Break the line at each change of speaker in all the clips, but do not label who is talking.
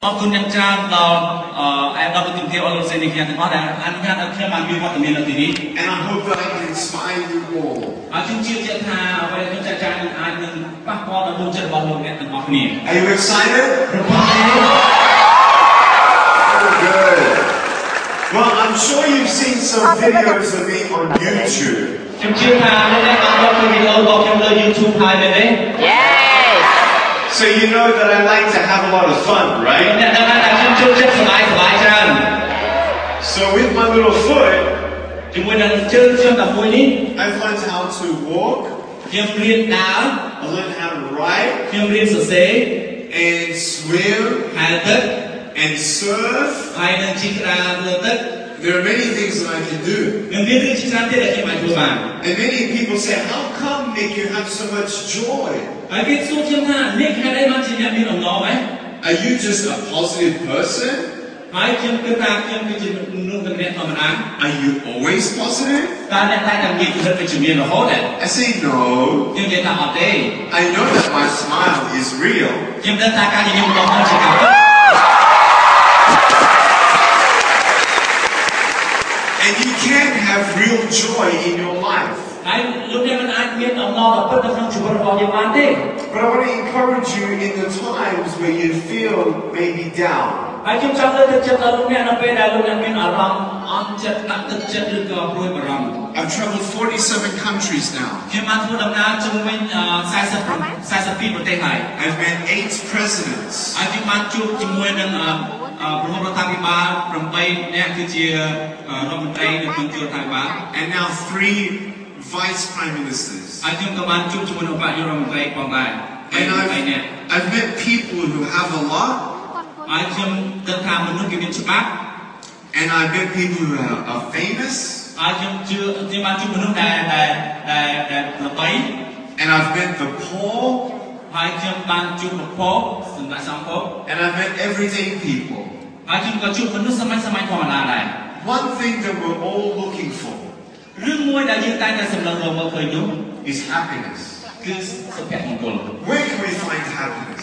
ขอบคุณยังจานเราเราไปถึงเที่ยวเราเซ็นอีกอย่างนึงว่าแต่อันนี้เราเที่ยวมามีวัตถุดิบทีนี้
And I hope that I can inspire you all.
ชุ่มชื่นเจ้าท่าไปถึงจะจานอันหนึ่งปักบอลเราดูเจ็บบอลลงเนี่ยตั้งออกนี่
Are you excited?
พร้อมไหม
Good. Well, I'm sure you've seen some videos of me on YouTube.
ชุ่มชื่นท่าเราได้มาดูวิดีโอบอกยังเลย YouTube ถ่ายไปเลย
So you know that I like to have a lot of fun, right? So with my little foot, I've learned how to walk, I learned how to ride, and swim, and surf. There are many things that I can do. And many people say, how come, Nick, you have so much joy? Are you just a positive person? Are you always positive? I say no. I know that my smile is real. And you can have real joy in your life. But I want to encourage you in the times where you feel maybe down. I've traveled 47 countries now. I've met 8 presidents. And now 3 vice prime ministers. And I've met people who have a lot. And I've met people who are famous. And I've met the poor. And I've met everyday people. One thing that we're all looking for is happiness. Where can we find happiness?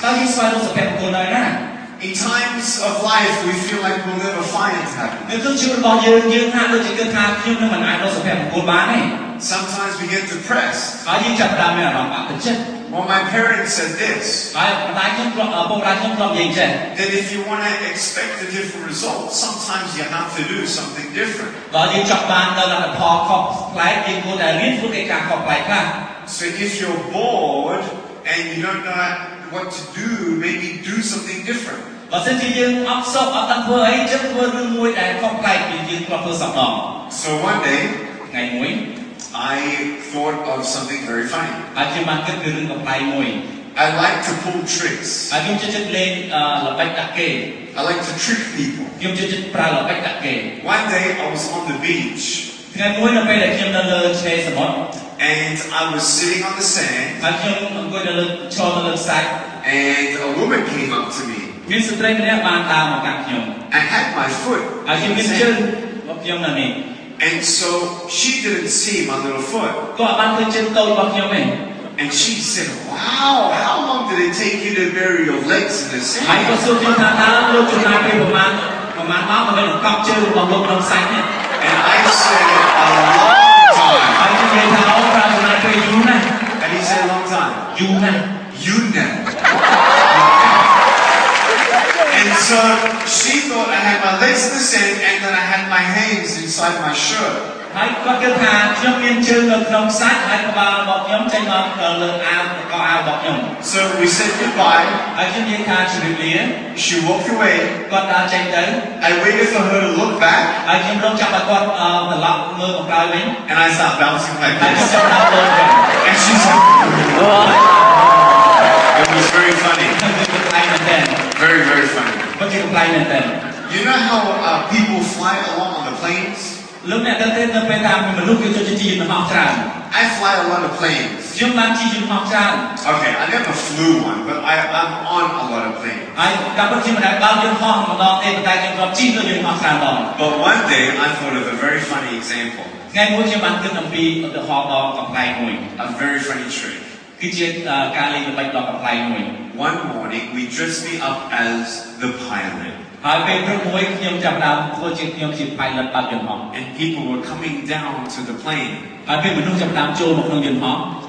In times of life, we feel like we'll never find happiness. Sometimes we get depressed. Well, my parents said this, that if you want to expect a different result, sometimes you have to do something different. So if you're bored and you don't know what to do, maybe do something different. So one day, I thought of something very funny. I like to pull tricks. I like to trick people. One day I was on the beach. And I was sitting on the sand. And a woman came up to me. I had my foot in the sand. And so she didn't see my little foot. And she said, wow, how long did it take you to bury your legs in the sand? And I said, a long time. And he said, a long time. And so she thought I had my legs in the sand and then I had my hands inside my shirt. So we said goodbye. She walked away. I waited for her to look back. And I started bouncing like this. And she said, it was very funny. Very, very funny. You know how people fly along on the planes? I fly a lot of planes. Okay, I never flew one, but I'm on a lot of planes. But one day I thought of a very funny example. A very funny trick. one morning we dressed me up as the pilot.
And
people were coming down to the plane.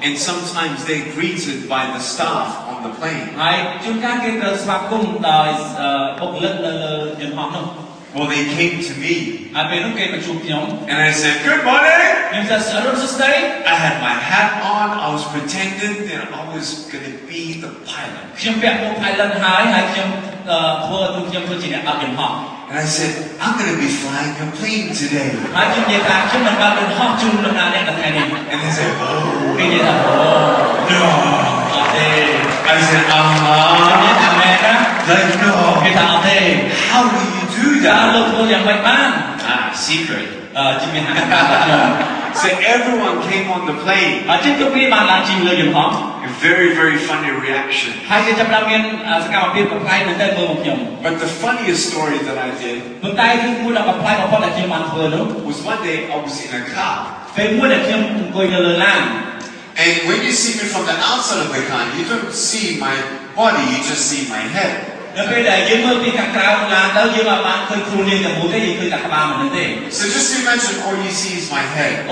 And sometimes they're greeted by the staff on the plane. Well, they came to me. And I said, "Good morning." I had my hat on. I was pretending that I was going to be the pilot. And I said, "I'm going to be flying a plane today." And they said, "Oh, no." I said, Like, no. How do you do that? Secret. So everyone came on the plane. A very, very funny reaction. But the funniest story that I did was one day I was in a car. And when you see me from the outside of the car, you don't see my body, you just see my head. So just imagine all you see is my head.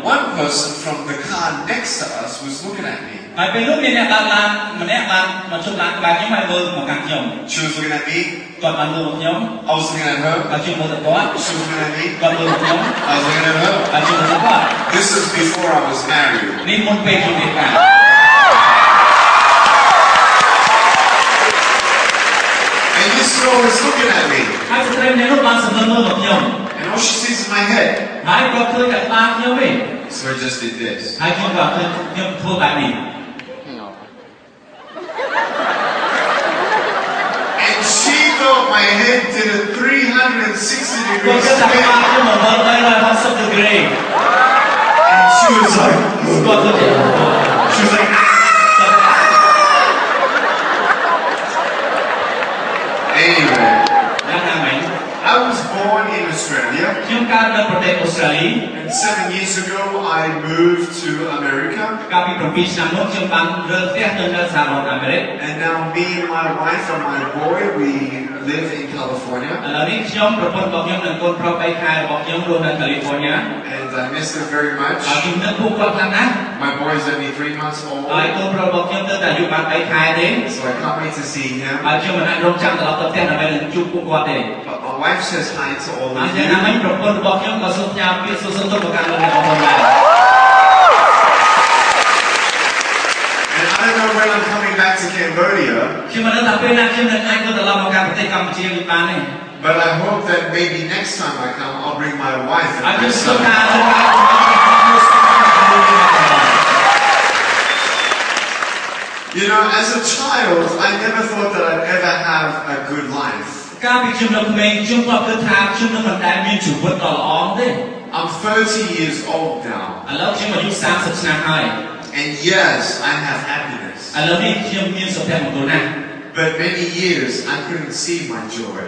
One person from the car next to us was looking at me. She was looking at me. I was looking at her. She was looking at me. I was looking at her. This is before I was married. And this girl was looking at me. And all she sees is my head. So I just did this. And she thought my head did a 360 degree spin. And she was like, Anyway, I was born in Australia. And 7 years ago I moved to America. And now me and my wife and my boy, we live in California. And I miss them very much. My boy is only 3 months old. So I can't wait to see him. But my wife says hi to all of you. And I don't know when I'm coming back to Cambodia. But I hope that maybe next time I come, I'll bring my wife and my son. You know, as a child, I never thought that I'd ever have a good life. I'm 30 years old now. And yes, I have happiness. But many years I couldn't see my joy.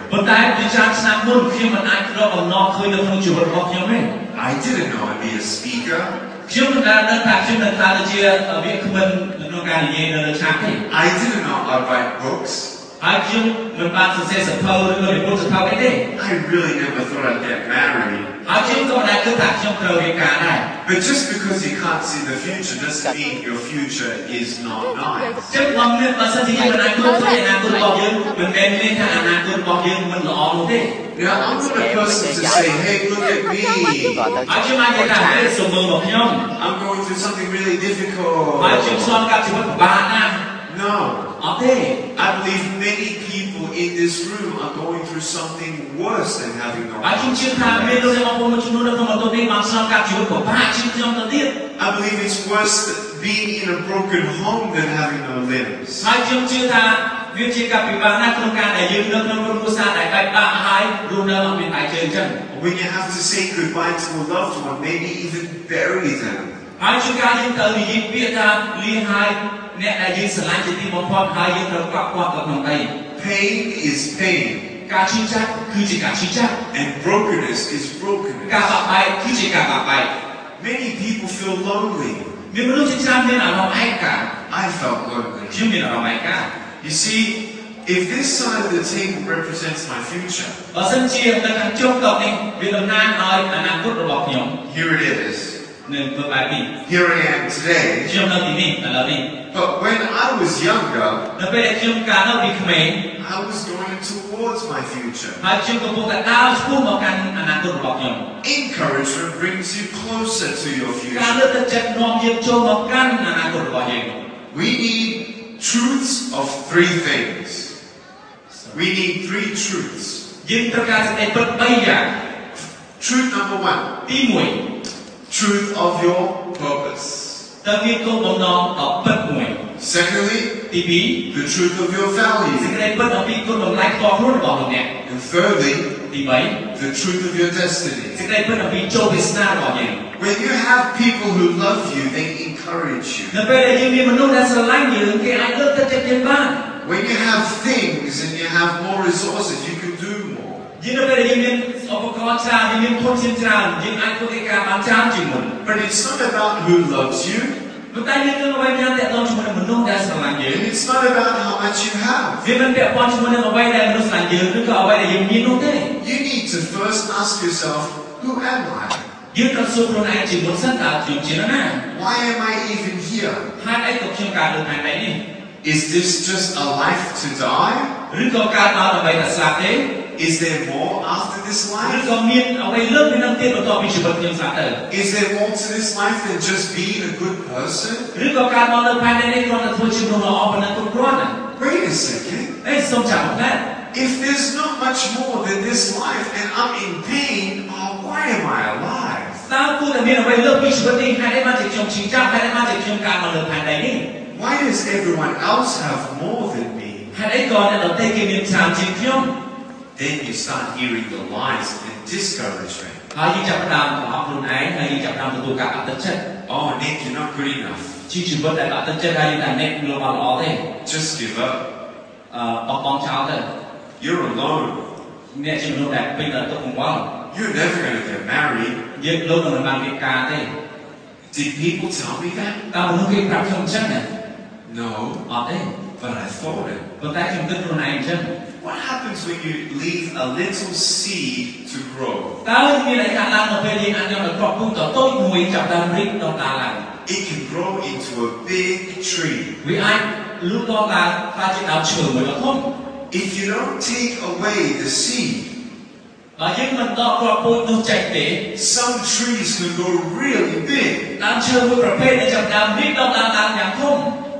I didn't know I'd be a speaker. I didn't know I'd write books. I really never thought I'd get married. But just because you can't see the future doesn't mean your future is not nice. Now, I'm not a person to say, "Hey, look at me. I'm going through something really difficult." No. I believe many people in this room are going through something worse than having no life. I believe it's worse being in a broken home than having no limbs. When you have to say goodbye to a loved one, maybe even bury them. Pain is pain. And brokenness is brokenness. Many people feel lonely. I felt lonely. You see, if this side of the table represents my future, here it is. Here I am today. But when I was younger, I was going towards my future. Encouragement brings you closer to your future. We need truths of three things. We need three truths. Truth number one. Truth of your purpose. Secondly, the truth of your values. And thirdly, the truth of your destiny. When you have people who love you, they encourage you. When you have things and you have more resources, you can do more. But it's not about who loves you. And it's not about how much you have. You need to first ask yourself, who am I? Why am I even here? Is this just a life to die? Is there more after this life? Is there more to this life than just being a good person? Wait a second. If there's not much more than this life and I'm in pain, why am I alive? Why does everyone else have more than me? Then you start hearing the lies and discouragement. Oh, Nick, you're not good enough. Just give up. You're alone. You're never going to get married. Did people tell me that? No, but I thought it. What happens when you leave a little seed to grow? It can grow into a big tree. If you don't take away the seed, some trees can go really big.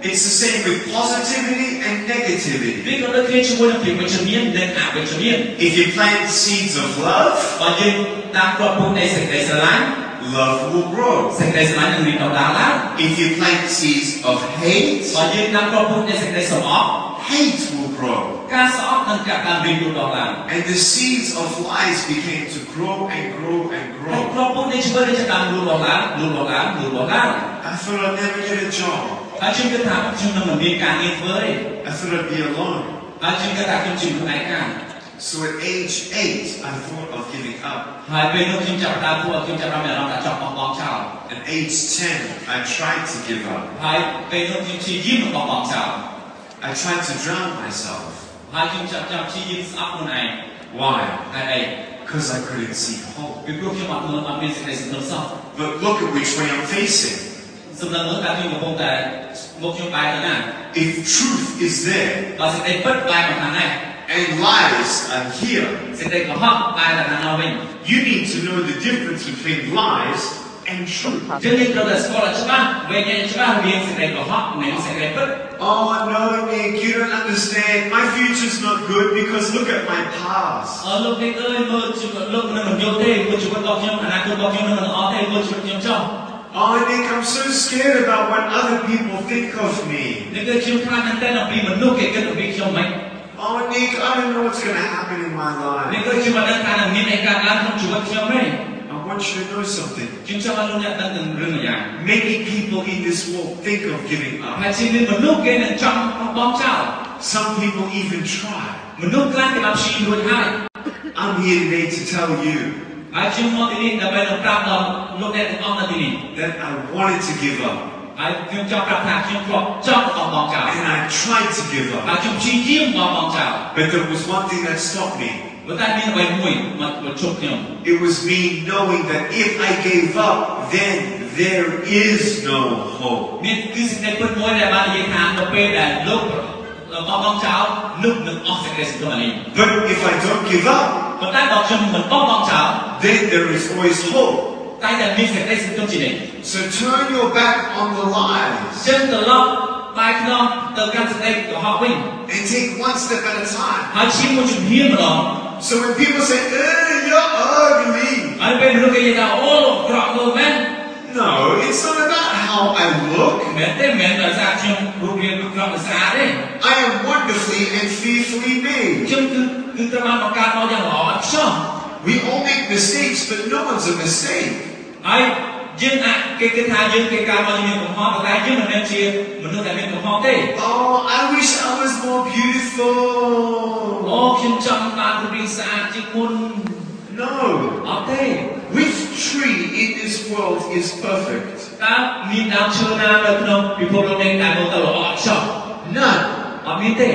It's the same with positivity and negativity. If you plant seeds of love, love will grow. If you plant seeds of hate, hate will grow. And the seeds of lies began to grow and grow and grow. I thought I'd never get a job. I thought I'd be alone. So at age 8, I thought of giving up. At age 10, I tried to give up. I tried to drown myself. Why? Because I couldn't see hope. But look at which way I'm facing. If truth is there and lies are here, you need to know the difference between lies and truth. Oh no, Nick, you don't understand. My future's not good because look at my past. Oh, Nick, I'm so scared about what other people think of me. Oh, Nick, I don't know what's going to happen in my life. I want you to know something. Many people in this world think of giving up. Some people even try. I'm here today to tell you that I wanted to give up.
ខ្ញុំចង់ប្រាប់ថាខ្ញុំធ្លាប់ចង់បោះបង់ចោល
And I tried to give up.
ខ្ញុំព្យាយាមបោះបង់ចោល
But there was one thing that stopped me.
តែមានអ្វីមួយមកជប់ខ្ញុំ
It was me knowing that if I gave up, then there is no hope.
មានគឺសេចក្តីពិតមួយដែលបាននិយាយថានៅពេលដែលលោកបោះបង់ចោលលោកនឹងអស់សេចក្តីសង្ឃឹមនេះ
But if I don't give up,
ប៉ុន្តែបើខ្ញុំមិនបោះបង់ចោល
then there is always hope.
តែមានសេចក្តីសង្ឃឹមជានិច្ច
So turn your back on the lies.
ចឹងត្រឡប់បែរខ្នងទៅកាន់សេចក្តីកុហកវិញ
And take one step at a time.
ហើយឈានមួយជំហានម្ដង
So when people say, you're ugly.
ហើយពេលមនុស្សគេនិយាយថាអូក្រក់មើលមែន
No, it's not about how I look.
មែនទេមែនដោយសារខ្ញុំរូបរាងក្រក់ស្អាតទេ
I am wonderfully and fearfully made.
ខ្ញុំគឺត្រូវបានបង្កើតមកយ៉ាងល្អឥតខ្ចោះ
We all make mistakes, but no one's a mistake.
ហើយយើងអាចគេគិតថាយើងគេកើតមកមានកំហុសតែយើងមិនមែនជាមនុស្សដែលមានកំហុសទេ
Oh, I wish I was more beautiful.
អូខ្ញុំចង់បានរូបរាងស្អាតជាងមុន
No.
អត់ទេ
Which tree in this world is perfect?
តើមានដើមឈើណានៅក្នុងពិភពលោកនេះដែលមើលទៅល្អឥតខ្ចោះ
None.
អត់មានទេ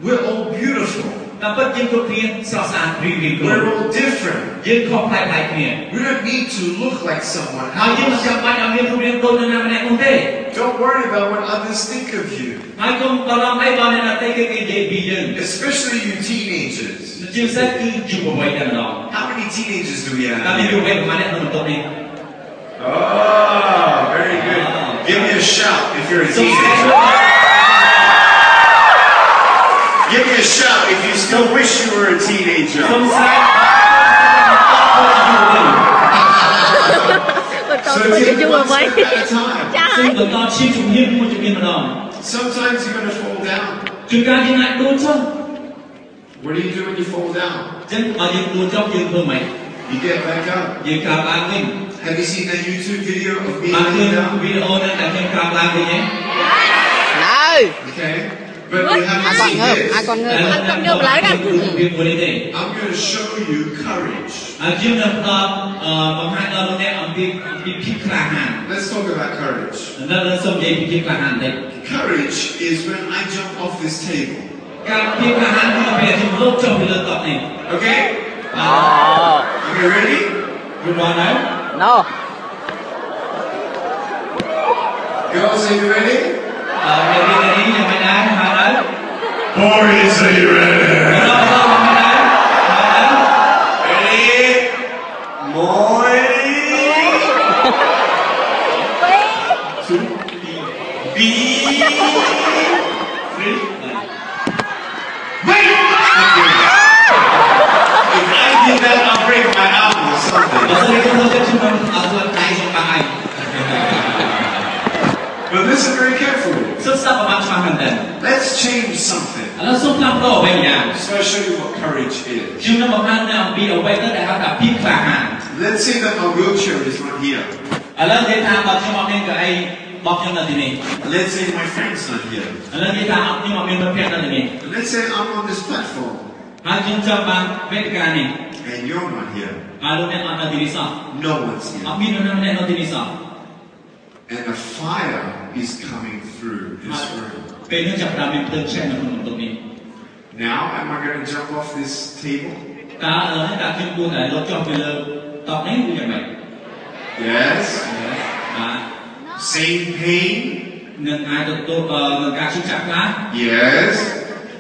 We're all beautiful.
តែពិតយើងគ្រប់គ្នាស្រស់ស្អាតរីករាយខ្លួន
We're all different.
យើងខុសប្លែកៗគ្នា
We don't need to look like someone
ហើយយើងមិន
else.
ចាំបាច់ឲ្យមានរូបរាងដូចនរណាម្នាក់នោះទេ
Don't worry about what others think of you.
ហើយកុំបារម្ភអីបើអ្នកដទៃគេនិយាយពីយើង
Especially you teenagers.
ជាពិសេសគឺយុវវ័យតែម្ដង
How many teenagers do we
តើ
have?
មានយុវវ័យប្រហែលអ្នកនៅបន្ទប់នេះ
Oh, very good. Give me a shout if you're a teenager. Give me a shout if you still wish you were a teenager.
សំស្រាយ
So take one step at a time.
ซึ่งបន្តឈានជំហានមួយជំហានម្ដង
Sometimes you're going to fall down.
ជួនកាលយើងអាចដួលចុះ
What do you do when you fall down?
ចឹងបើយើងដួលចុះយើងធ្វើម៉េច
You get back up.
យើងក្រោកឡើងវិញ
Have you seen that YouTube video of me
បានឃើញ
lying down?
វីដេអូហ្នឹងដែលខ្ញុំក្រោកឡើងវិញទេ
Okay. But we haven't seen this.
វាមួយនេះទេ
I'm going to show you courage.
ហើយយើងនឹងផ្ដល់បង្ហាញដល់លោកអ្នកអំពីភាពក្លាហាន
Let's talk about courage.
នៅសូមនិយាយពីភាពក្លាហានបន្តិច
Courage is when I jump off this table.
ការភាពក្លាហានគឺពេលខ្ញុំលោតចុះពីលើតុនេះ
Okay? Okay, ready?
យល់បានហើយ
No.
Girls, are you ready?
មានរីករាយយ៉ាងមិនដែរហើយ
Boys, are you ready?
ហើយ
Ready? Moi. 2, B. Wait! If I did that, I'll break my arm or something. But listen very carefully. Let's change something. So I'll show you what courage is. Let's say that my wheelchair is not here. Let's say my friend's not here. Let's say I'm on this platform. And you're not here. No one's here. And a fire is coming through this room. Now, am I going to jump off this table? Yes. Same pain? Yes.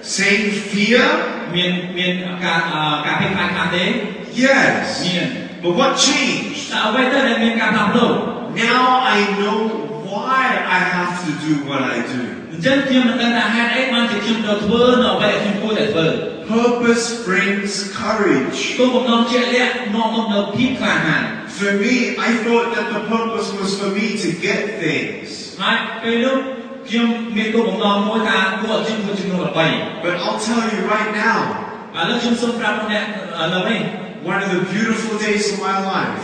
Same fear? Yes. But what changed? Now I know why I have to do what I do. Purpose brings courage. For me, I thought that the purpose was for me to get things. But I'll tell you right now, one of the beautiful days of my life.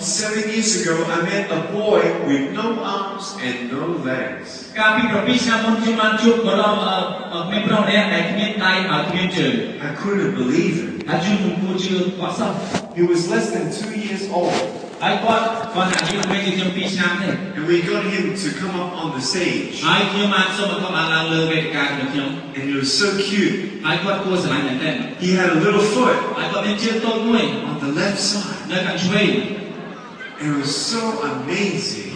7 years ago, I met a boy with no arms and no legs. I couldn't believe it. He was less than 2 years old. And we got him to come up on the stage. And he was so cute. He had a little foot on the left side. And it was so amazing.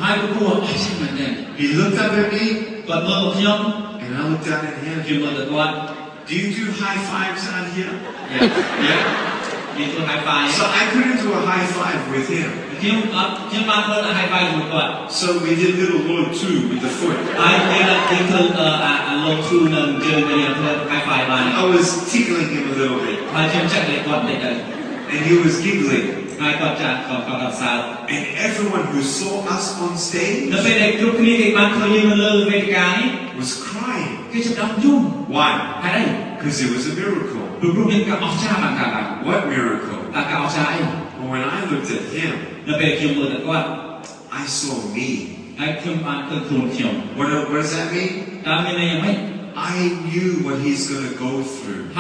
He looked up at me, and I looked down at him. Do you do high fives out here?
Yeah.
So I couldn't do a high five with him. So we did little low two with the foot. I was tickling him a little bit. And he was giggling. And everyone who saw us on stage was crying. Why? Because it was a miracle. What miracle? Well, when I looked at him, I saw me. What does that mean? I knew what he's going to go through.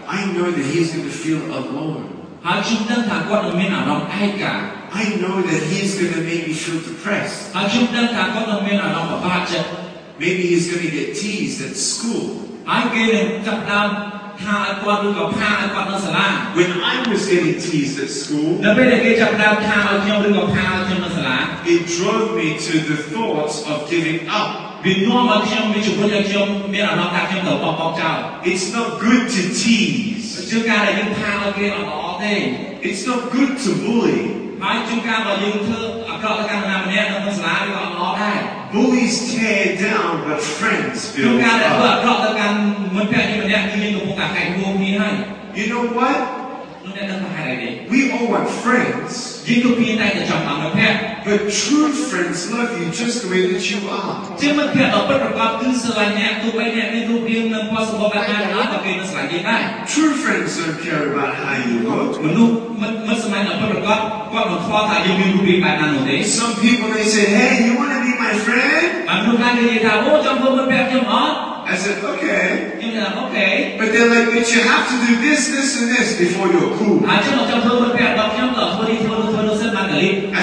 I know that he's going to feel alone. I know that he's going to make me feel depressed. Maybe he's going to get teased at school. When I was getting teased at school, it drove me to the thoughts of giving up. It's not good to tease. It's not good to bully. Bullies tear down what friends build up. You know what? We all want friends. But true friends love you just the way that you are. True friends don't care about how you look. Some people, they say, hey, you want to be my friend? I said, okay. But they're like, but you have to do this, this, and this before you're cool. I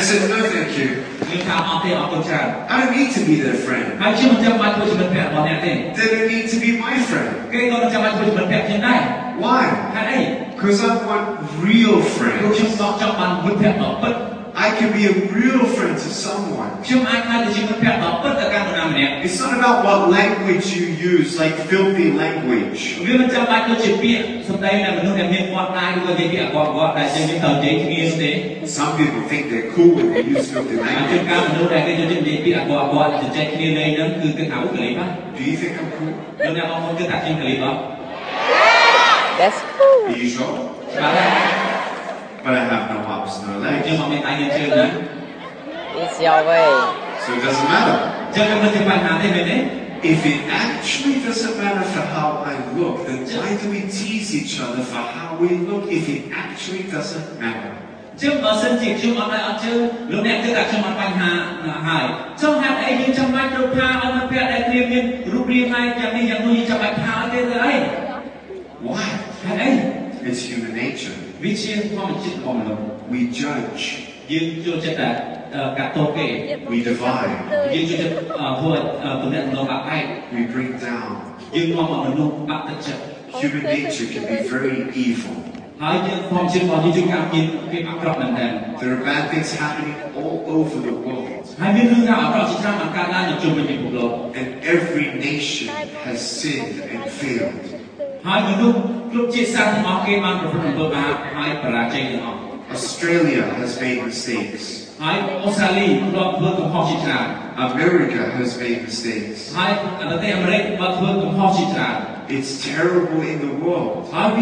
said, no, thank you. I don't need to be their friend. They don't need to be my friend. Why? Because I want real friends. I can be a real friend to someone. It's not about what language you use, like filthy language. Some people think they're cool when they use filthy language. Do you think I'm cool?
That's cool.
Are you sure? But I have no arms, no legs.
It's your way.
So it doesn't matter. If it actually doesn't matter for how I look, then why do we tease each other for how we look if it actually doesn't matter? Why? It's human nature. We judge. We divide. We bring down. Human nature can be very evil. There are bad things happening all over the world. And every nation has sinned and failed. Australia has made mistakes. America has made mistakes. It's terrible in the world. When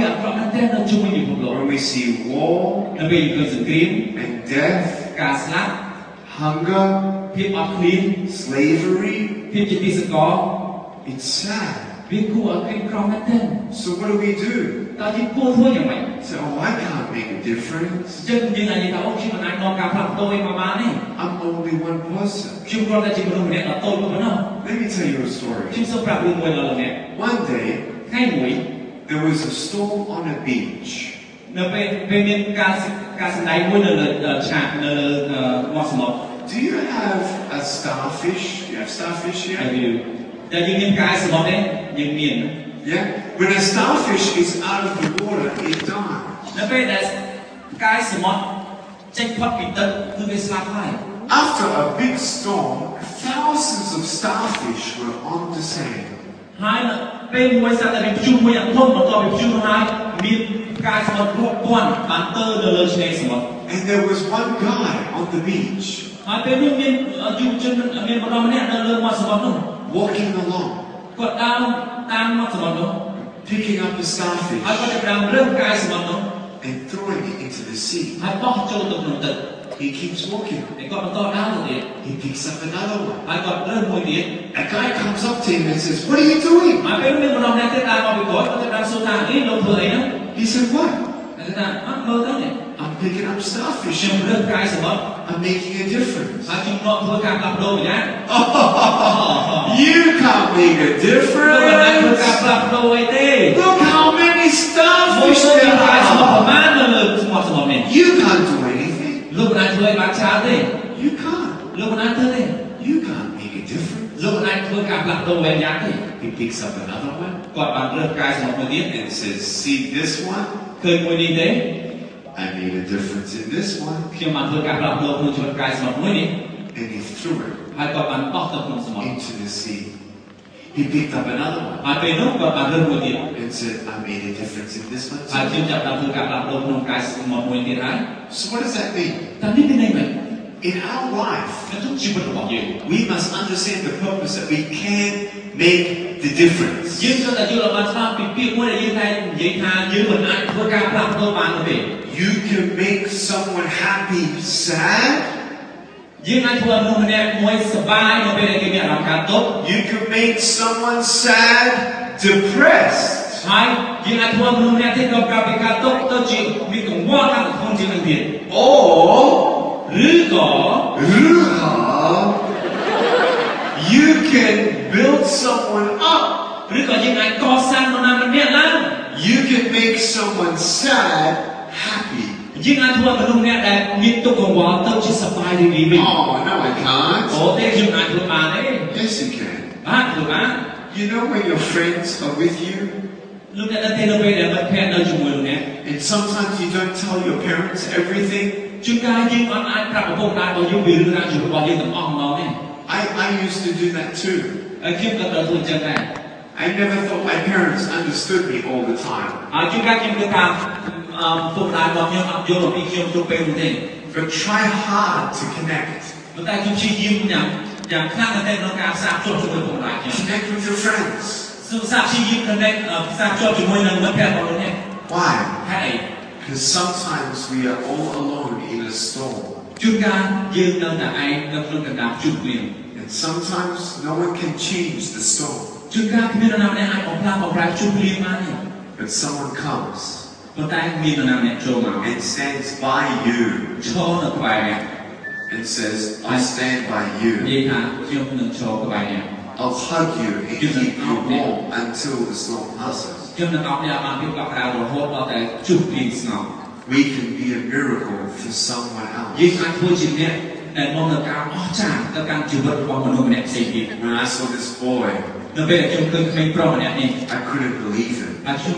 we see war and death, hunger, slavery, it's sad. So what do we do? So, oh, I can't make a difference. I'm only one person. Let me tell you a story. One day, there was a storm on a beach.
ការសម្ដែងមួយនៅឆាកនៅមាត់សមុទ្រ
Do you have a starfish? You have starfish here?
តែយើងមានផ្កាយសមុទ្រទេយើងមាន
Yeah. When a starfish is out of the water, it dies.
នៅពេលដែលផ្កាយសមុទ្រចេញផុតពីទឹកគឺវាស្លាប់ហើយ
After a big storm, thousands of starfish were on the sand.
ហើយពេលមួយស្រាប់តែវាព្យុះមួយយ៉ាងធំបន្ទាប់ពីព្យុះនោះហើយមានផ្កាយសមុទ្ររាប់ពាន់បានទៅលើឆ្នេរសមុទ្រ
And there was one guy on the beach.
ហើយពេលនោះមានយុវជនមានម្ដងម្នាក់នៅលើមាត់សមុទ្រនោះ
Walking along.
គាត់ដើរតាមមាត់សមុទ្រនោះ
Picking up the starfish.
ហើយគាត់ចាប់រើសផ្កាយសមុទ្រនោះ
And throwing it into the sea.
ហើយបោះចូលទៅក្នុងទឹក
He keeps walking.
ហើយគាត់បន្តដើរទៅទៀត
He picks up another one.
ហើយគាត់រើសមួយទៀត
A guy comes up to him and says, "What are you doing?"
ហើយពេលមានម្ដងម្នាក់ទៀតដើរមកពីគាត់គាត់ចាប់សួរថាលោកធ្វើអីហ្នឹង
He said, "What?"
គាត់ថាមើលទៅនេះ
I'm picking up starfish.
ខ្ញុំរើសផ្កាយសមុទ្រ
I'm making a difference.
ហើយខ្ញុំនាំធ្វើការផ្លាស់ប្ដូរយ៉ាង
You can't make a
ធ្វើការផ្លាស់
difference.
ប្ដូរអីទេ
Look how many
មក
starfish
ទៅ
there
ផ្កាយសមុទ្រ
are.
ប្រមាណនៅលើមាត់សមុទ្រនេះ
You can't do anything.
លោកមិនអាចធ្វើឲ្យបានច្រើនទេ
You can't.
លោកមិនអាចធ្វើទេ
You can't make a difference.
លោកមិនអាចធ្វើការផ្លាស់ប្ដូរអ្វីយ៉ាងទេ
He picks up another one
គាត់បានរើសផ្កាយសមុទ្រមួយទៀត
and says, "See this one?
ឃើញមួយនេះទេ
I made a difference in this one."
ខ្ញុំបានធ្វើការផ្លាស់ប្ដូរក្នុងជីវិតផ្កាយសមុទ្រមួយនេះ
And he threw it
ហើយគាត់បានបោះទៅក្នុងសមុទ្រ
into the sea. He picked up another one
ហើយពេលនោះគាត់បានរើសមួយទៀត
and said, "I made a difference in this one
ហើយ
too."
ខ្ញុំចាប់បានធ្វើការផ្លាស់ប្ដូរក្នុងផ្កាយសមុទ្រមួយទៀតហើយ
So what does that mean?
តែនេះមានន័យម៉េច
In our life,
នៅក្នុងជីវិតរបស់យើង
we must understand the purpose that we can make the difference.
យើងត្រូវតែយល់ឲ្យបានច្បាស់ពីពាក្យមួយដែលយើងតែនិយាយថាយើងមិនអាចធ្វើការផ្លាស់ប្ដូរបានទេ
You can make someone happy sad.
យើងអាចធ្វើឲ្យមនុស្សម្នាក់មួយសប្បាយនៅពេលដែលគេមានអារម្មណ៍កើតទុក្ខ
You can make someone sad, depressed.
ហើយយើងអាចធ្វើឲ្យមនុស្សម្នាក់ទៀតក៏ប្រាប់ពីកើតទុក្ខទៅជាមានកង្វល់ខាងក្នុងជាងនឹងទៀត
Or
ឬក៏
you can build someone up.
ឬក៏យើងអាចកសាងនរណាម្នាក់ឡើង
You can make someone sad happy.
យើងអាចធ្វើឲ្យមនុស្សម្នាក់ដែលមានទុក្ខកង្វល់ទៅជាសប្បាយរីករាយវិញ
Oh, no, I can't.
អូទេយើងអាចធ្វើបានទេ
Yes, you can.
បានធ្វើបាន
You know when your friends are with you,
លោកអ្នកដឹងទេនៅពេលដែលមិត្តភក្តិនៅជាមួយលោកអ្នក
and sometimes you don't tell your parents everything.
ជួនកាលយើងអត់អាចប្រាប់ឪពុកម្ដាយរបស់យើងពីរឿងរ៉ាវជីវិតរបស់យើងទាំងអស់ម្ដងទេ
I used to do that too.
ហើយខ្ញុំក៏ត្រូវធ្វើអញ្ចឹងដែរ
I never thought my parents understood me all the time.
ហើយជួនកាលខ្ញុំគិតថាឪពុកម្ដាយរបស់ខ្ញុំអត់យល់អំពីខ្ញុំគ្រប់ពេលនោះទេ
But try hard to connect.
ប៉ុន្តែខ្ញុំព្យាយាមយ៉ាងខ្លាំងទៅក្នុងការផ្សារភ្ជាប់ជាមួយឪពុកម្ដាយខ្ញុំ
Connect with your friends.
ព្យាយាម connect ផ្សារភ្ជាប់ជាមួយនឹងមិត្តភក្តិរបស់លោកអ្នក
Why?
ហេតុអី
Because sometimes we are all alone in a storm.
ជួនកាលយើងនៅតែឯងនៅក្នុងកណ្ដាលព្យុះភ្លៀង
And sometimes no one can change the storm.
ជួនកាលគ្មាននរណាម្នាក់អាចបំផ្លាញបំប្រែព្យុះភ្លៀងបានទេ
But someone comes
ប៉ុន្តែមាននរណាម្នាក់ចូលមក
and stands by you
ឈរនៅក្បែរអ្នក
and says, "I stand by you.
និយាយថាខ្ញុំនឹងឈរក្បែរអ្នក
I'll hug you and keep you warm until the storm passes."
ខ្ញុំនឹងអបអ្នកបានពីកក់ក្ដៅរហូតដល់តែព្យុះភ្លៀងស្ងប់
We can be a miracle for someone else.
យើងអាចធ្វើជាអ្នកដែលនាំទៅការអស្ចារ្យទៅកាន់ជីវិតរបស់មនុស្សម្នាក់ផ្សេងទៀត
When I saw this boy,
នៅពេលដែលខ្ញុំឃើញក្មេងប្រុសម្នាក់នេះ
I couldn't believe it.
ហើយខ្ញុំ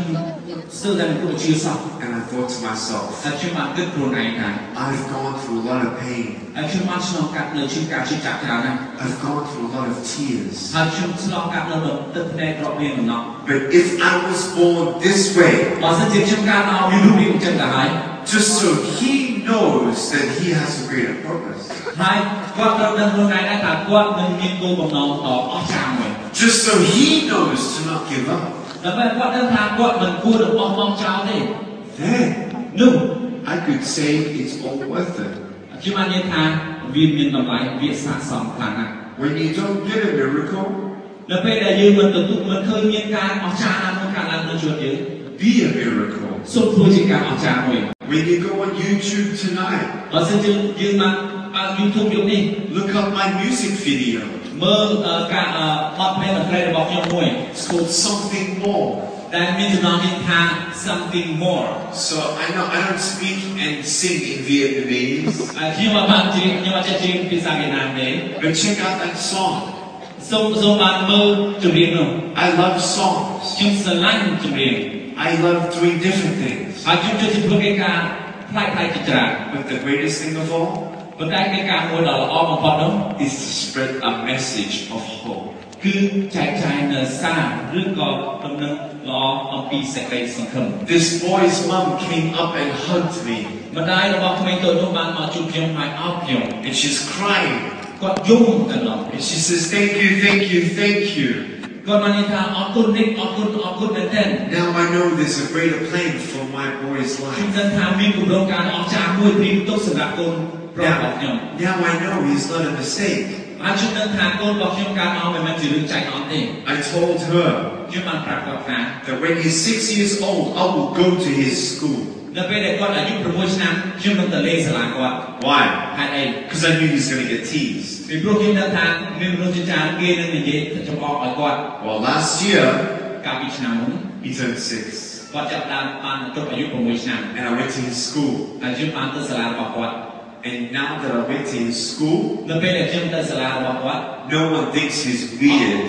ស្ទើរតែមិនគួរជឿសោះ
And I thought to myself,
ហើយខ្ញុំបានគិតខ្លួនឯងថា
I've gone through a lot of pain.
ហើយខ្ញុំបានឆ្លងកាត់នៅជាការជឿចាក់ច្រើនណាស់
I've gone through a lot of tears.
ហើយខ្ញុំឆ្លងកាត់នៅទឹកភ្នែករាប់មានដំណក់
But if I was born this way,
បើសិនជាខ្ញុំកើតមកមានរូបរាងអញ្ចឹងទៅហើយ
just so he knows that he has a greater purpose.
ហើយគាត់ត្រូវដឹងខ្លួនឯងដែរថាគាត់នឹងមានគោលបំណងដ៏អស្ចារ្យមួយ
Just so he knows to not give up.
ដើម្បីគាត់ដឹងថាគាត់មិនគួរនឹងបោះបង់ចោលទេ
Then
នោះ
I could say it's all worth it.
ខ្ញុំបាននិយាយថាវាមានតម្លៃវាស័ក្តិសមខ្លាំងណាស់
When you don't get a miracle,
នៅពេលដែលយើងមិនទទួលមិនឃើញមានការអស្ចារ្យណាមួយកើតឡើងក្នុងជីវិតយើង
be a miracle.
សូមធ្វើជាការអស្ចារ្យមួយ
When you go on YouTube tonight,
បើសិនជាយើងបានបើក YouTube យប់នេះ
look up my music video.
មើលការបទភ្លេងតន្ត្រីរបស់ខ្ញុំមួយ
It's called Something More.
ដែលមានចំណងជើងថា something more
So I don't speak and sing in Vietnamese
ខ្ញុំអត់ចេះច្រៀងភាសាវៀតណាមទេ
but check out that song
សូមបានមើលចម្រៀងនោះ
I love songs
ខ្ញុំស្រឡាញ់ចម្រៀង
I love doing different things
ហើយខ្ញុំចូលចិត្តធ្វើកិច្ចការផ្លែកៗជាច្រើន
but the greatest thing of all
ប៉ុន្តែកិច្ចការមួយដ៏ល្អបំផុតនោះ
is to spread a message of hope
គឺចែកចាយនៅសារឬក៏ដំណឹងល្អអំពីសេចក្តីសង្ឃឹម
This boy's mom came up and hugged me
ម្ដាយរបស់ក្មេងតូចនោះបានមកជួបខ្ញុំហើយអោបខ្ញុំ
and she's crying
គាត់យំកន្លង
and she says thank you
គាត់បាននិយាយថាអរគុណនិកអរគុណមែនទែន
Now I know there's a greater plan for my boy's
ខ្ញុំ
life
ដឹងថាមានគម្រោងការអស្ចារ្យមួយព្រៀងទុកសម្រាប់កូនប្រុសរបស់ខ្ញុំ
Now I know he's not a mistake
ហើយខ្ញុំដឹងថាកូនរបស់ខ្ញុំកើតមកមិនមែនជារឿងចៃដន្យទេ
I told her
ខ្ញុំបានប្រាប់គាត់ថា
that when he's 6 years old I will go to his school
នៅពេលដែលគាត់អាយុ6ឆ្នាំខ្ញុំនឹងទៅលេងសាលាគាត់
Why?
ហេតុអី
Because I knew he was going to get teased
ពីព្រោះខ្ញុំដឹងថាមានមនុស្សជាច្រើនគេនឹងនិយាយចំអកឲ្យគាត់
Well last year
កាលពីឆ្នាំមុន
he turned 6
គាត់ចាប់បានចុះអាយុ6ឆ្នាំ
and I went to his school
ហើយខ្ញុំបានទៅសាលារបស់គាត់
and now that I went to his school
នៅពេលដែលខ្ញុំទៅសាលារបស់គាត់
no one thinks he's weird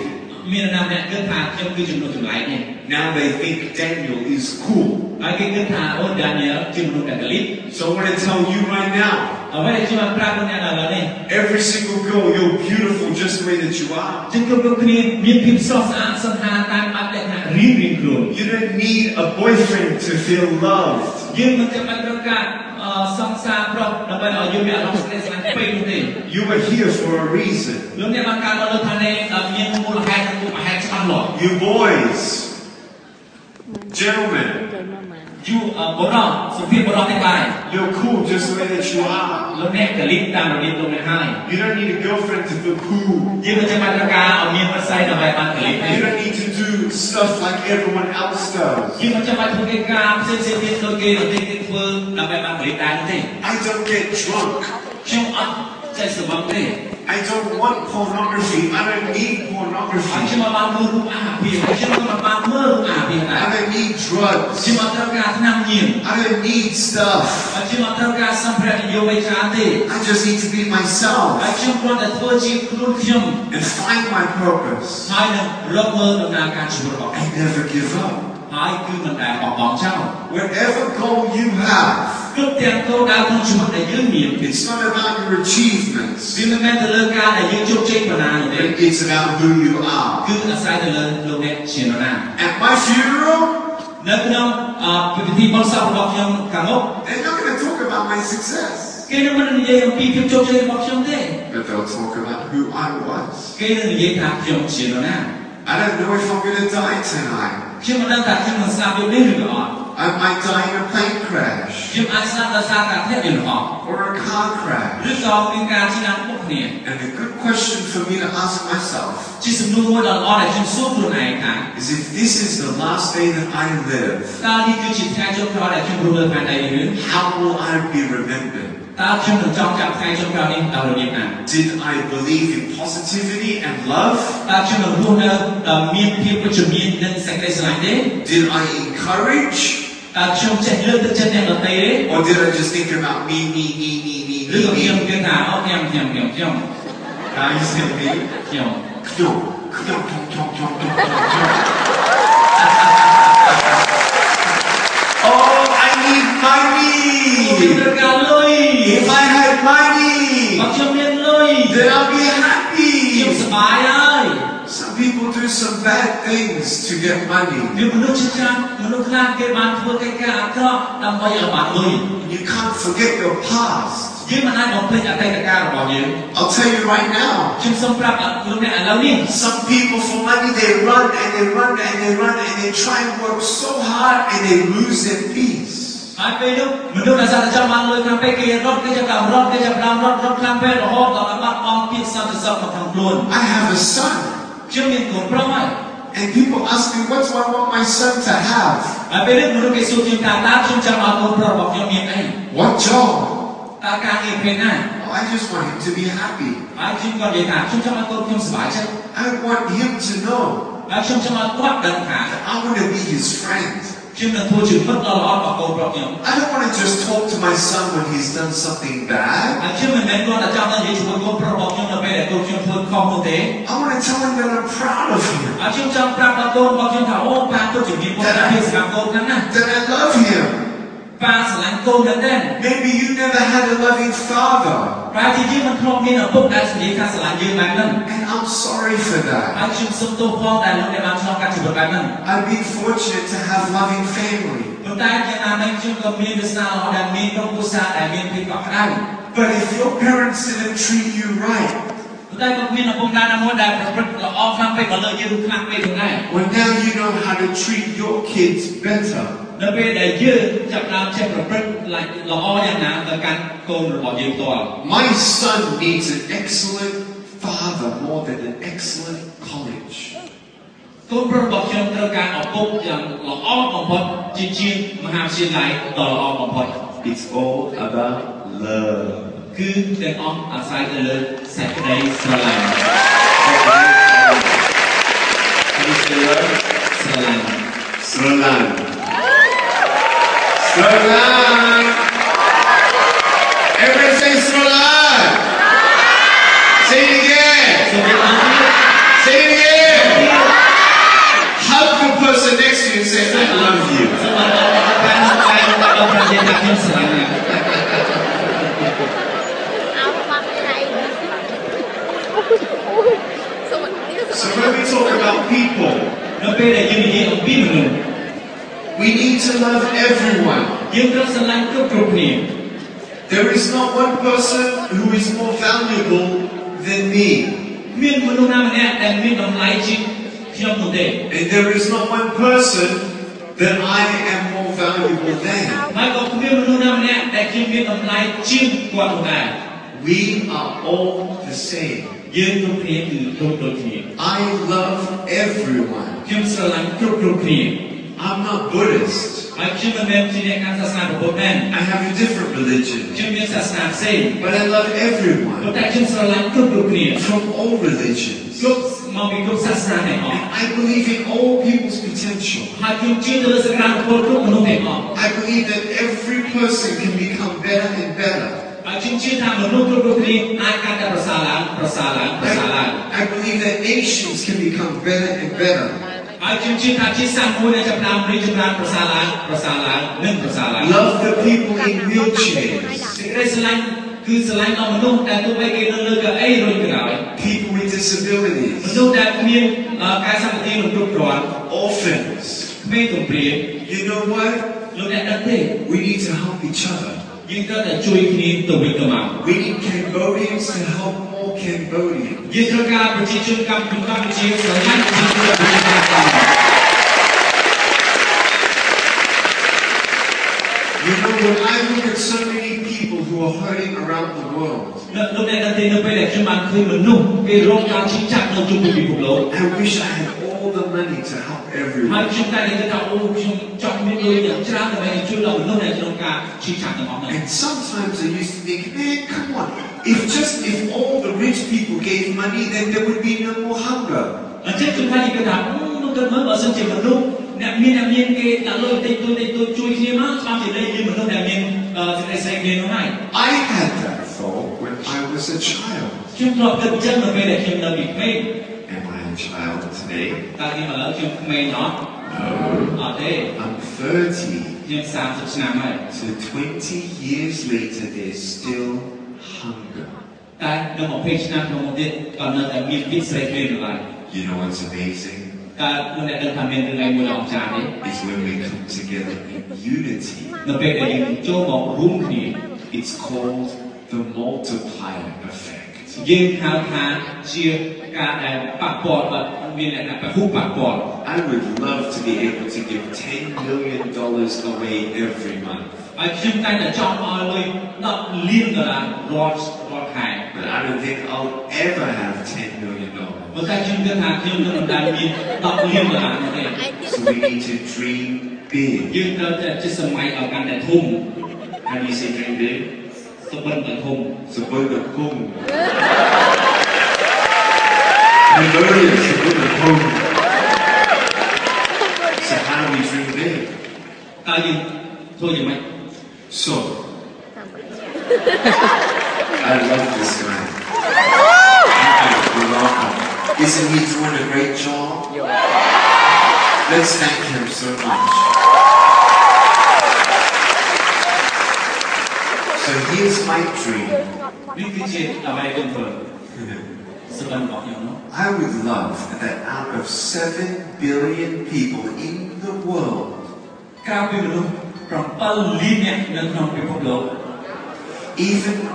មាននរណាម្នាក់គិតថាខ្ញុំគឺចំណុចចម្លែកនេះ
Now they think Daniel is cool
ហើយគេគិតថាអូ Daniel ជាមនុស្សកាតូលិក
So I want to tell you right now
អ្វីដែលខ្ញុំបានប្រាប់អ្នកឥឡូវនេះ
every single girl you're beautiful just the way that you are
ជាគ្រប់គ្នាមានភាពស្រស់ស្អាតសង្ហាតាមបែបលក្ខណៈរៀងខ្លួន
You don't need a boyfriend to feel loved
យើងមិនចាំបាច់ត្រូវការសង្សារប្រុសដើម្បីឲ្យយើងមានអារម្មណ៍ស្នេហ៍ស្នាពេកនោះទេ
You were here for a reason
លោកអ្នកបានកើតមកលើឋានៈដែលមានមូលហេតុនិងមុខហេតុច្បាស់លាស់
You boys gentlemen
យូបរោះសុភាពបរោះទាំងឡាយ
You're cool just the way that you are
លោកអ្នកកលិកតាមរបៀបលោកអ្នកហើយ
You don't need a girlfriend to feel cool
យើងមិនចាំបាច់ត្រូវការឲ្យមានប្រស័យដើម្បីបានកលិកទេ
You don't need to do stuff like everyone else does
យើងមិនចាំបាច់ធ្វើកិច្ចការផ្សេងៗទៀតដូចគេធ្វើដើម្បីបានកលិកដែរទេ
I don't get drunk
ខ្ញុំអត់ចេះស្វឹងទេ
I don't want pornography I don't need
ខ្ញុំ
pornography
មកបានមើលរូបអាភិបខ្ញុំមកបានមើលរូបអាភិបដែរ
I don't need drugs
ខ្ញុំអត់ត្រូវការថ្នាំញៀន
I don't need stuff
ខ្ញុំអត់ត្រូវការសម្ភារៈនយោបាយច្រើនទេ
I just need to be myself
ហើយខ្ញុំគ្រាន់តែធ្វើជាខ្លួនខ្ញុំ
and find my purpose
ហើយនឹងរកមើលដំណើរការជីវិតរបស់ខ្ញុំ
and never give up
ហើយគឺមិនដែលបោះបង់ចោល
Whatever goal you have
គ្រប់ទាំងគោលដៅក្នុងជីវិតដែលយើងមាន
it's not about your achievements
វាមិនមែនទៅលើការដែលយើងជោគជ័យប៉ុណ្ណាទេ
it's about who you are
គឺអាស្រ័យទៅលើលោកអ្នកជានរណា
At my funeral
នៅក្នុងពិធីបុណ្យសពរបស់ខ្ញុំខាងមុខ
they're not going to talk about my success
គេនឹងមិននិយាយអំពីភាពជោគជ័យរបស់ខ្ញុំទេ
but they'll talk about who I was
គេនឹងនិយាយថាខ្ញុំជានរណា
I don't know if I'm going to die tonight
ខ្ញុំមិនដឹងថាខ្ញុំនឹងស្លាប់យប់នេះឬក៏អត់
I might die in a plane crash
ខ្ញុំអាចស្លាប់ដោយសារការធ្លាក់យន្តហោះ
or a car crash
ឬក៏មានការជិះឡានបុកគ្នា
and a good question for me to ask myself
ជាសំណួរមួយដ៏ល្អដែលខ្ញុំសួរខ្លួនឯងថា
is if this is the last day that I live
តើនេះគឺជាថ្ងៃចុងក្រោយដែលខ្ញុំរស់នៅផែនដីនេះ
how will I be remembered
តើខ្ញុំនឹងចងចាំថ្ងៃចុងក្រោយនេះដោយរបៀបណា
Did I believe in positivity and love
តើខ្ញុំនឹងរស់នៅមានភាពវិជ្ជមាននិងសេចក្តីស្រឡាញ់ទេ
Did I encourage
តើខ្ញុំចេះលើកទឹកចិត្តអ្នកដទៃទេ
or did I just think about me
ឬក៏ខ្ញុំគិតថាអូខ្ញុំ
How you say me
ខ្ញុំ
Oh I need money
ខ្ញុំត្រូវការលុយ
If I had money
បើខ្ញុំមានលុយ
then I'll be happy
ខ្ញុំសប្បាយហើយ
Some people do some bad things to get money
មានមនុស្សជាច្រើនមនុស្សខ្លះគេបានធ្វើកិច្ចការអាក្រក់ដើម្បីឲ្យបានលុយ
You can't forget your past
យើងមិនអាចបំភ្លេចអតីតកាលរបស់យើង
I'll tell you right now
ខ្ញុំសូមប្រាប់លោកអ្នកឥឡូវនេះ
Some people for money they run and they run and they run and they try and work so hard and they lose their peace
ហើយពេលនោះមនុស្សដែលសារចាំបានលុយខាងពេលគេរត់គេចាប់ដើមរត់គេចាប់ដើមរត់ខ្លាំងពេករហូតដល់បាត់បង់ភាពសន្តិសុខក្នុងខ្លួន
I have a son
ខ្ញុំមានកូនប្រុសហើយ
and people ask me what do I want my son to have
ហើយពេលនេះមនុស្សគេសួរខ្ញុំថាតើខ្ញុំចង់ឲ្យកូនប្រុសរបស់ខ្ញុំមានអី
What job
តើការងារពេលណា
I just want him to be happy
ហើយខ្ញុំក៏និយាយថាខ្ញុំចង់ឲ្យកូនខ្ញុំសប្បាយចិត្ត
I want him to know
ហើ
I want to be his friend. I don't want to just talk to my son when he's done something bad. I want to tell him that I'm proud of him. That I love him. Maybe you never had a loving father. And I'm sorry for that. I've been fortunate to have loving family. But if your parents didn't treat you right, well, now you know how to treat your kids better. My son needs an excellent father more than an excellent college. It's all about love. Srolan! Everybody say Srolan! Say it again! Say it again! Hug the person next to you and say, I love you. So when we talk about people, we need to love everyone. There is not one person who is more valuable than me. And there is not one person that I am more valuable than. We are all the same. I love everyone. I'm not Buddhist. I have a different religion. But I love everyone. From all religions. I believe in all people's potential. I believe that every person can become better and better. I believe that nations can become better and better. Love the people in wheelchairs. People with disabilities. Orphans. You know what? We need to help each other. We need Cambodians to help more Cambodians. You know, when I look at so many people who are hurting around the world, I wish I had all the money to help everyone. And sometimes I used to think, man, come on, if all the rich people gave money, then there would be no more hunger. I had that thought when I was a child. Am I a child today? No. I'm 30. So 20 years later, there's still hunger. You know what's amazing? It's when we come together in unity. It's called the multiplier effect. I would love to be able to give $10 million away every month. But I don't think I'll ever have $10 million. So we need to dream big. How do you say dream big? Cambodia, So, I love this guy. Isn't he doing a great job? Let's thank him so much. So here's my dream. I would love that out of 7 billion people in the world, even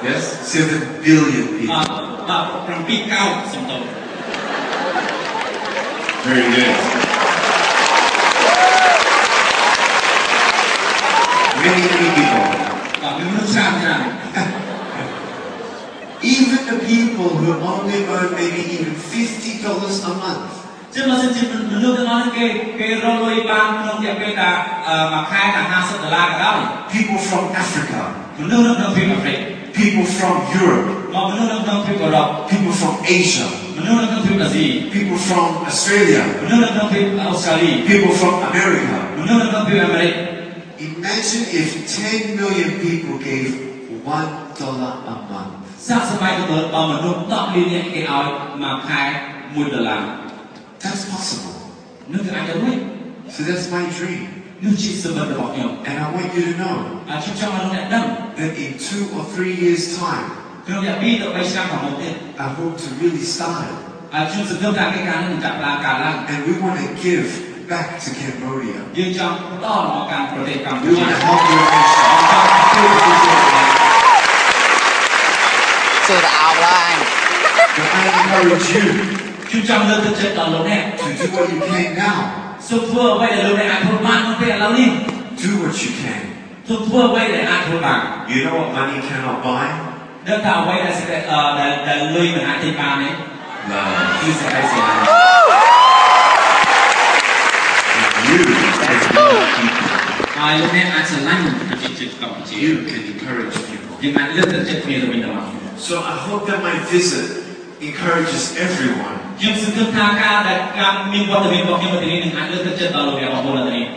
yes, 7 billion people. Very good. Many people. Even the people who only earn maybe even $50 a month. People from Africa. People from Europe. People from Asia. People from Australia. People from America. Imagine if 10 million people gave $1 a month. That's possible. So that's my dream. And I want you to know that in 2 or 3 years' time, I hope to really start it. And we want to give back to Cambodia. We want to help your nation.
Say the outline.
But I encourage you to do what you can now. Do what you can. You know what money cannot buy? Love. You can encourage people. So I hope that my visit encourages everyone.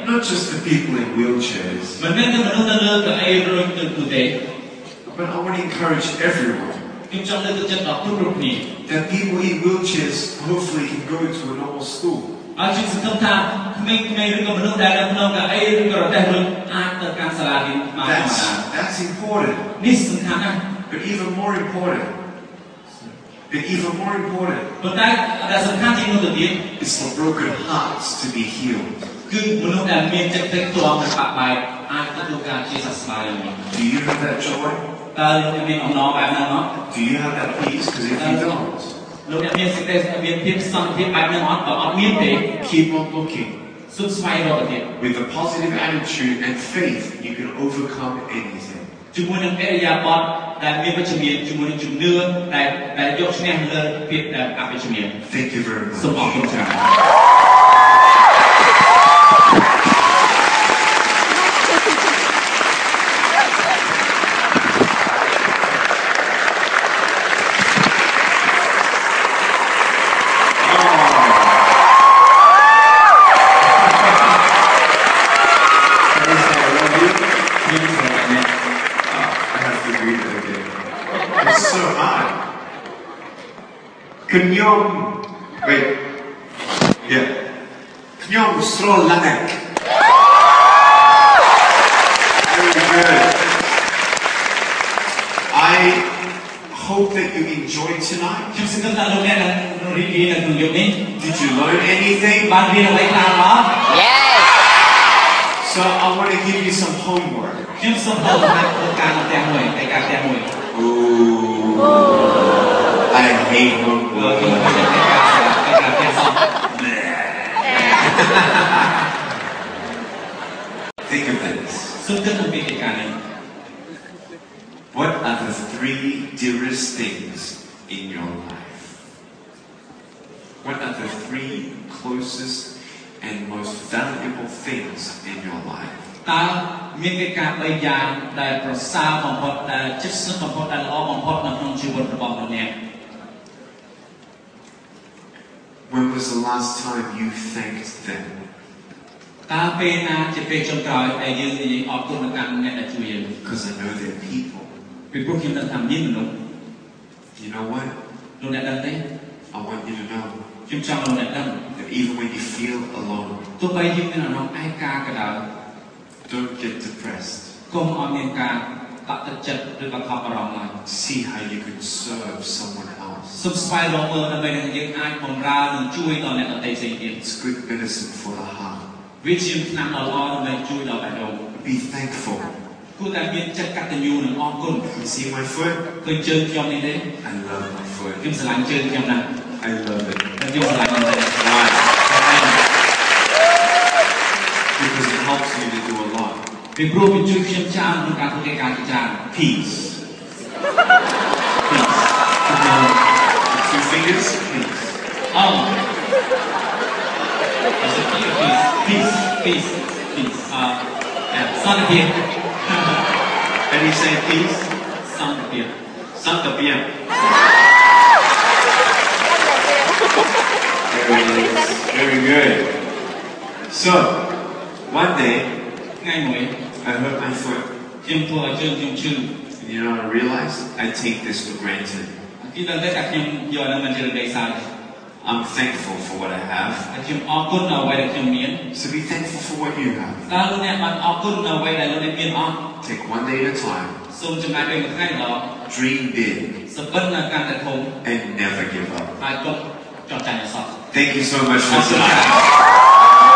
Not just the people in wheelchairs. But I want to encourage everyone. That people in wheelchairs hopefully can go to a normal school. That's important. But even more important is for broken hearts to be healed. Do you have that joy? Do you have that peace? Because if you don't, keep on looking. With a positive attitude and faith, you can overcome anything. Thank you very much. Wait. Yeah. Knyom Strolanek. Very good. I hope that you enjoyed tonight. Did you learn anything?
Yes.
So I want to give you some homework. Ooh. I hate homework. Think of this. What are the 3 dearest things in your life? What are the 3 closest and most valuable things in your life? When was the last time you thanked them?
ตาเป็นนะจะเป็นจนกลายแต่ยืนยืนออกตัวกันเนี่ยแต่ช่วย
Because I know they're people.
เป็นพวกที่ทำยิ่งมนุษย์
You know what?
ดูแลดันเต้
I want you to know
ยิ้มจังดูแลดัน
that even when you feel alone,
ตัวไปยิ้มเนี่ยน้องไอ้กากระดาษ
don't get depressed.
ก้มออมเงินกาตัดจัดหรือกระทำอารมณ์อะไร
See how you can serve someone else.
สุดสายลงมือทำไปในยังไอ้ผมราหรือช่วยตอนนี้ตอนเตะเสียง
It's good medicine for the heart.
วิจิตรนำเราล้อทำไปช่วยเราไปดู
Be thankful.
กูแต่เมียจัดกัตยูหนึ่งอ้อมกุ้ง
You see my foot?
เคยเจอเกี่ยวนี้ได้
I love my foot.
ยิ้มสลายเจอเกี่ยวนั้น
I love it.
ยิ้มสลายมันเลย
Why? Because it helps me to do a lot.
เป็นรูปเป็นจุดเชื่อมจ้างในการทำการกิจการ
Peace. Two fingers. Peace.
อ้าวpeace peace peace ซ่อนเพียง
And you say peace?
ซ่อนเพียง
Santa Pia. Very good. So, one day,
ง่ายหน่อย
I hurt my foot.
จิ้มตัวจิ้มชื่อ
And you know, I realized I take this for granted.
ที่เราได้จากจิ้มยอนั้นมันจะได้สาย
I'm thankful for what I have.
จิ้มออกกุ้งเอาไว้ในจิ้มเมียน
So be thankful for what you have.
แล้วเนี่ยมันออกกุ้งเอาไว้ในเราในเมียนออก
Take one day at a time.
ส่งจะมาเป็นง่ายหรอ
Dream big.
สเปิ้ลในการแต่ทง
And never give up.
อาจบจอดใจในสอบ
Thank you so much for tonight.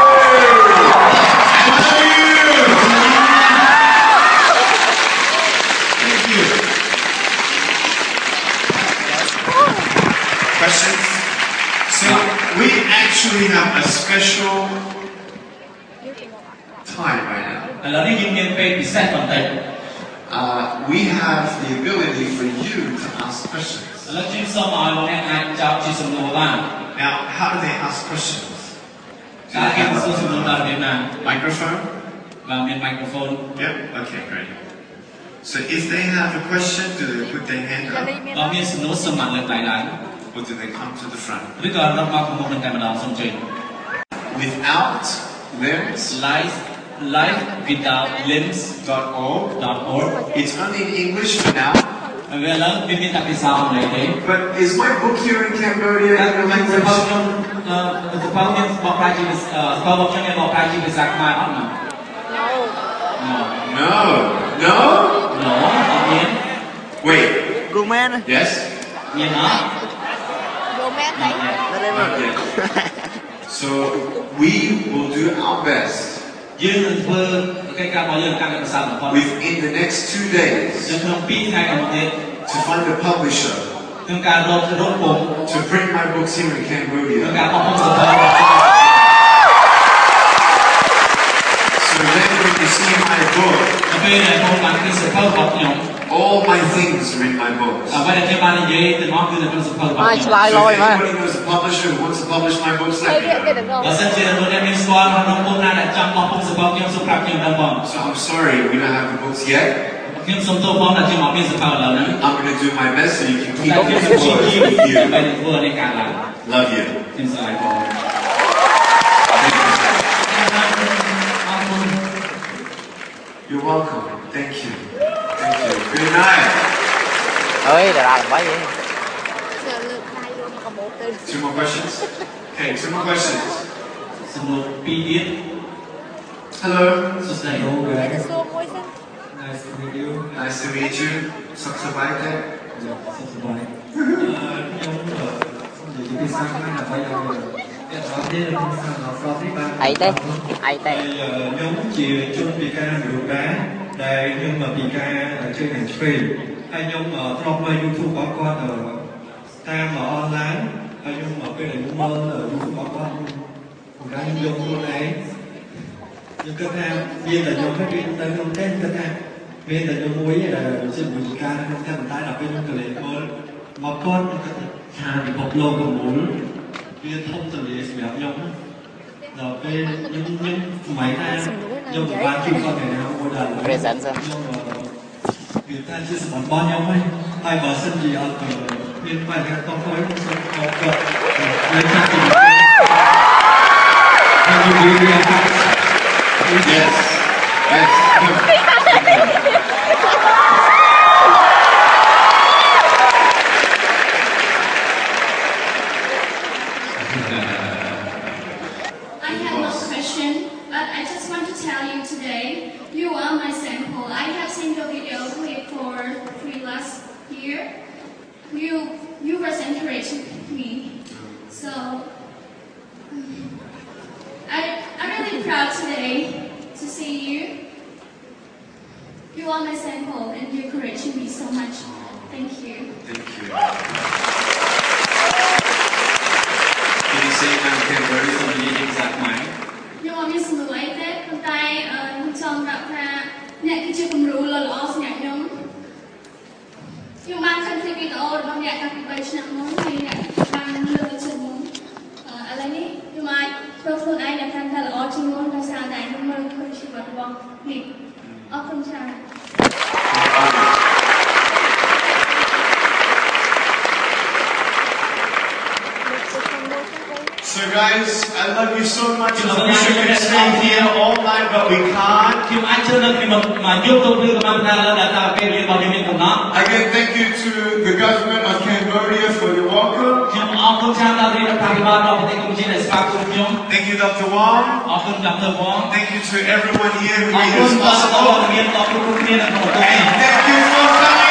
Thank you. Questions? So we actually have a special time right now.
เราได้ยินเมียนเป็นพิเศษตอนเต็ม
We have the ability for you to ask questions.
แล้วจิ้มสมองเนี่ยอาจจะจิ้มสมองบ้าง
Now, how do they ask questions?
การเก็บสมองเราเนี่ยนะ
Microphone?
เรามีไมโครโฟน
Yep. Okay, great. So if they have a question, do they put their hand up,
เรามีสนุกสมัครเลยหลาย
or do they come to the front?
หรือก็เรามาขโมยเป็นแต่มาดามสมจริง
Without limbs,
life without limbs
.org. It's only in English for now.
เวลาไม่มีตักที่สาวเลยเอง
But is my book here in Cambodia in your
ส
language?
ภาพเนี่ยบอกรายชื่อสภาพบอกยังไงบอกรายชื่อภาษาខ្មែរអត់ណា
No. No?
No អត់មាន
Wait.
Gourmet.
Yes?
មានអត់
Gourmet đấy.
Not yet. So we will do our best
យើងនឹងធ្វើកិច្ចការរបស់យើងកាន់តែប្រសើរបំផុត
within the next 2 days
ក្នុង2ថ្ងៃខាងមុខទៀត
to find a publisher
ក្នុងការរកពុំ
to print my books here in
ក្នុង
Cambodia.
ការបោះពុំសភៅ
So then when you see my book,
ទៅពេលដែលខ្ញុំបានគិតសភៅរបស់ខ្ញុំ
all my things are in my books.
អ្វីដែលខ្ញុំបាននិយាយទាំងអស់គឺនៅក្នុងសភៅរបស់ខ្ញុំ
So if anybody knows a publisher who wants to publish my books, let me know.
បើសិនជាលោកអ្នកមានស្គាល់ក្នុងពុំណាដែលចង់បោះពុំសភៅខ្ញុំសូមប្រាប់ខ្ញុំដល់បង
So I'm sorry, we don't have the books yet.
ខ្ញុំសូមទោសបងដែលខ្ញុំអត់មានសភៅឥឡូវហ្នឹង
I'm going to do my best so you can keep
តែ
up
ខ្ញុំ
with
សូមជួយ
the
ជា
with
ដើម្បី
you.
ធ្វើនៃការឡើង
Love you.
ខ្ញុំស្អាតបង
You're welcome. Thank you. Thank you. Good night.
Ơi, là làm quá vậy.
Giờ lượt hai luôn mà còn một từ.
2 more questions? Okay, 2 more questions.
សំណួរ2ទៀត
Hello.
សួស្តី
Để xô môi xanh.
Nice to meet you
Nice to meet you. Subscribe.
សុខសប្បាយខ្ញុំនិយាយពីសាខាណាបាយហើយតែអត់ទេខ្ញុំសាខាហ្វ្រតនេះបាន
Ai thế? Ai thế?
ខ្ញុំជាជនពិការរូបដែរដែលខ្ញុំពិការជើងនិងឆ្វេងហើយខ្ញុំធ្លាប់មើល YouTube របស់គាត់តាមអនឡាញហើយខ្ញុំពេលដែលខ្ញុំមើល YouTube របស់គាត់ผมได้ยกខ្លួនឯងខ្ញុំគិតថាមានតែខ្ញុំទៅខ្ញុំទេគិតថាមានតែខ្ញុំមួយដែលជាវិជ្ជាការក្នុងតែប៉ុន្តែដល់ពេលខ្ញុំកលេសមើលមកគាត់ខ្ញុំគិតថាពិភពលោកទាំងមូលវាធំទូលាយសម្រាប់ខ្ញុំដល់ពេលខ្ញុំសម័យថាខ្ញុំបានជួបគាត់ថ្ងៃណាមួយដល់
Present
ខ្ញុំវាតែជាសម្បត្តិរបស់ខ្ញុំហើយបើសិនជាអត់ មានបញ្ហាតបហើយខ្ញុំសូមអរគុណលើចាស់ទី1
Yes. Yes.
I have no question, but I just want to tell you today, you are my sample. I have seen your video clip for 3 last year. You was encouraging me, so I'm really proud today to see you. You are my sample, and you encouraging me so much. Thank you.
Thank you. Can you say I'm Cambodia from the exact mind?
ខ្ញុំអត់មានសំណួរអីទេប៉ុន្តែខ្ញុំចង់ប្រាប់ថាអ្នកគឺជាគំរូល្អៗសម្រាប់ខ្ញុំបានឃើញវីដេអូរបស់អ្នកកាលពី3ឆ្នាំមុនហើយអ្នកបានលើកទឹកចិត្តខ្ញុំឥឡូវនេះខ្ញុំអាចធ្វើខ្លួនឯងដែលកាន់តែល្អជាងមុនដោយសារតែខ្ញុំមើលឃើញជីវិតរបស់នេះអរគុណច្រើន
So guys, I love you so much. I wish we could stay here all night, but we can't. Again, thank you to the government of Cambodia for your welcome. Thank you, Dr. Wong. Thank you to everyone here who made this possible. And thank you for coming.